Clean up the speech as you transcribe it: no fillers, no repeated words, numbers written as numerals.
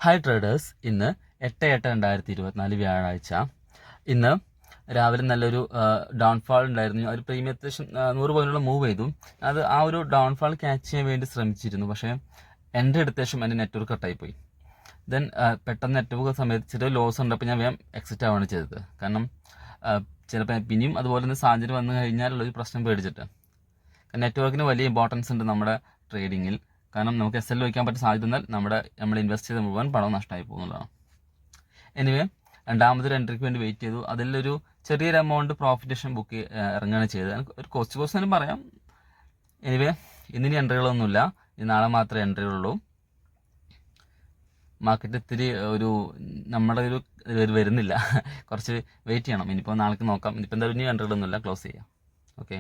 Hi traders, ഇന്ന് 8/8/2024 വ്യാഴാഴ്ച. ഇന്ന് രാവിലെ നല്ലൊരു ഡൗൺഫാൾ ഉണ്ടായിരുന്നു. ഒരു പ്രീമിയം അത്യാവശ്യം 100 പോയിന്റുള്ള മൂവ് ചെയ്തു. അത് ആ ഒരു ഡൗൺഫാൾ ക്യാച്ച് ചെയ്യാൻ വേണ്ടി ശ്രമിച്ചിരുന്നു. പക്ഷേ എൻ്റെ അടുത്ത ശേഷം എൻ്റെ നെറ്റ്വർക്ക് കട്ടായി പോയി. ദെൻ പെട്ടെന്ന് നെറ്റ്വർക്ക് സമയത്ത് ചെറിയ ലോസ് ഉണ്ട്. അപ്പോൾ ഞാൻ വേഗം എക്സിറ്റ് ആവുകയാണ് ചെയ്തത്. കാരണം ചിലപ്പോൾ പിന്നെയും അതുപോലെ തന്നെ സാഹചര്യം വന്നു കഴിഞ്ഞാലുള്ളൊരു പ്രശ്നം പേടിച്ചിട്ട്. നെറ്റ്വർക്കിന് വലിയ ഇമ്പോർട്ടൻസ് ഉണ്ട് നമ്മുടെ ട്രേഡിങ്ങിൽ. കാരണം നമുക്ക് എസ് എൽ വയ്ക്കാൻ പറ്റിയ സാധ്യത എന്നാൽ നമ്മൾ ഇൻവെസ്റ്റ് ചെയ്ത മുഴുവൻ പണം നഷ്ടമായി പോകുന്നതാണ്. എനിവേ, രണ്ടാമതൊരു എൻട്രിക്ക് വേണ്ടി വെയിറ്റ് ചെയ്തു. അതിലൊരു ചെറിയൊരു എമൗണ്ട് പ്രോഫിറ്റേഷൻ ബുക്ക് ഇറങ്ങുകയാണ് ചെയ്തത്. എനിക്ക് ഒരു കോസ്റ്റ് തന്നെ പറയാം. എനിവേ, ഇന്നിനി എൻട്രികളൊന്നുമില്ല. ഇനി നാളെ മാത്രമേ എൻട്രികളുള്ളൂ. മാർക്കറ്റ് ഇത്തിരി നമ്മുടെ വരുന്നില്ല. കുറച്ച് വെയിറ്റ് ചെയ്യണം. ഇനിയിപ്പോൾ നാളേക്ക് നോക്കാം. ഇനിയിപ്പോൾ എന്തായാലും ഇനി എൻട്രികളൊന്നുമില്ല, ക്ലോസ് ചെയ്യാം. ഓക്കെ.